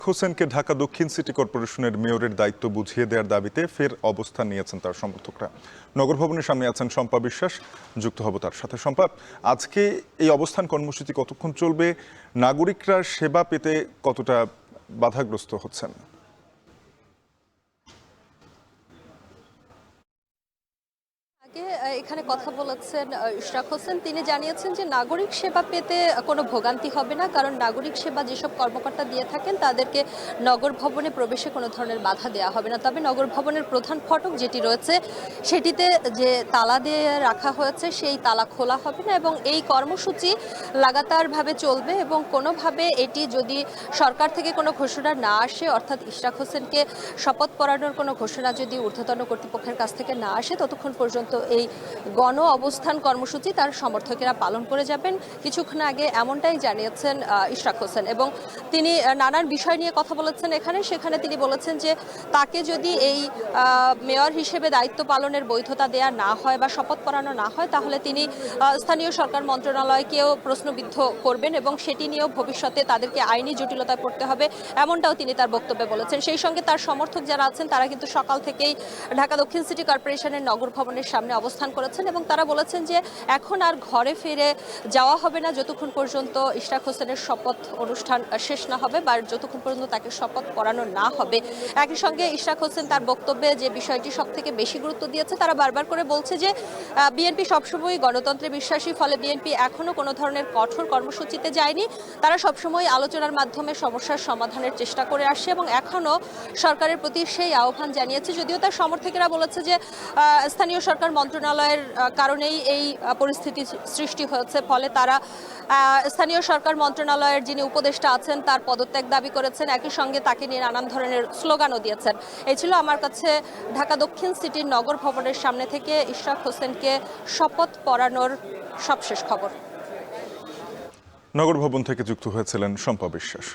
হোসেনকে ঢাকা দক্ষিণ সিটি কর্পোরেশনের মেয়রের দায়িত্ব বুঝিয়ে দেওয়ার দাবিতে ফের অবস্থান নিয়েছেন তার সমর্থকরা। নগর ভবনের সামনে আছেন শম্পা বিশ্বাস, যুক্ত হব তার সাথে। শম্পা, আজকে এই অবস্থান কর্মসূচি কতক্ষণ চলবে? নাগরিকরা সেবা পেতে কতটা বাধাগ্রস্ত হচ্ছেন? এখানে কথা বলেছেন ইশরাক হোসেন। তিনি জানিয়েছেন যে নাগরিক সেবা পেতে কোনো ভোগান্তি হবে না, কারণ নাগরিক সেবা যেসব কর্মকর্তা দিয়ে থাকেন তাদেরকে নগর ভবনে প্রবেশে কোনো ধরনের বাধা দেওয়া হবে না। তবে নগর ভবনের প্রধান ফটক যেটি রয়েছে সেটিতে যে তালা দিয়ে রাখা হয়েছে সেই তালা খোলা হবে না এবং এই কর্মসূচি লাগাতারভাবে চলবে এবং কোনোভাবে এটি যদি সরকার থেকে কোনো ঘোষণা না আসে, অর্থাৎ ইশরাক হোসেনকে শপথ পড়ানোর কোনো ঘোষণা যদি ঊর্ধ্বতন কর্তৃপক্ষের কাছ থেকে না আসে, ততক্ষণ পর্যন্ত এই গণ অবস্থান কর্মসূচি তার সমর্থকেরা পালন করে যাবেন। কিছুক্ষণ আগে এমনটাই জানিয়েছেন ইশরাক হোসেন এবং তিনি নানান বিষয় নিয়ে কথা বলেছেন সেখানে তিনি বলেছেন যে তাকে যদি এই মেয়র হিসেবে দায়িত্ব পালনের বৈধতা দেয়া না হয় বা শপথ পড়ানো না হয়, তাহলে তিনি স্থানীয় সরকার মন্ত্রণালয়কেও প্রশ্নবিদ্ধ করবেন এবং সেটি নিয়েও ভবিষ্যতে তাদেরকে আইনি জটিলতায় পড়তে হবে, এমনটাও তিনি তার বক্তব্যে বলেছেন। সেই সঙ্গে তার সমর্থক যারা আছেন তারা কিন্তু সকাল থেকেই ঢাকা দক্ষিণ সিটি কর্পোরেশনের নগর ভবনের সামনে অবস্থান করেছেন এবং তারা বলেছেন যে এখন আর ঘরে ফিরে যাওয়া হবে না যতক্ষণ পর্যন্ত ইশরাক হোসেনের শপথ অনুষ্ঠান শেষ না হবে বা যতক্ষণ পর্যন্ত তাকে শপথ পড়ানো না হবে। একই সঙ্গে ইশরাক হোসেন তার বক্তব্যে যে বিষয়টি সব থেকে বেশি গুরুত্ব দিয়েছে, তারা বারবার করে বলছে যে বিএনপি সবসময় গণতন্ত্রে বিশ্বাসী, ফলে বিএনপি এখনো কোনো ধরনের কঠোর কর্মসূচিতে যায়নি। তারা সবসময় আলোচনার মাধ্যমে সমস্যার সমাধানের চেষ্টা করে আসছে এবং এখনো সরকারের প্রতি সেই আহ্বান জানিয়েছে। যদিও তার সমর্থকেরা বলেছে যে স্থানীয় সরকার মন্ত্রণালয়ের কারণেই এই পরিস্থিতি সৃষ্টি হয়েছে, ফলে তারা স্থানীয় সরকার মন্ত্রণালয়ের যিনি উপদেষ্টা আছেন তার পদত্যাগ দাবি করেছেন। একই সঙ্গে তাকে নিয়ে নানান ধরনের স্লোগানও দিয়েছেন। এই ছিল আমার কাছে ঢাকা দক্ষিণ সিটির নগর ভবনের সামনে থেকে ইশরাক হোসেনকে শপথ পড়ানোর সবশেষ খবর। নগর ভবন থেকে যুক্ত হয়েছিলেন শম্পা বিশ্বাস।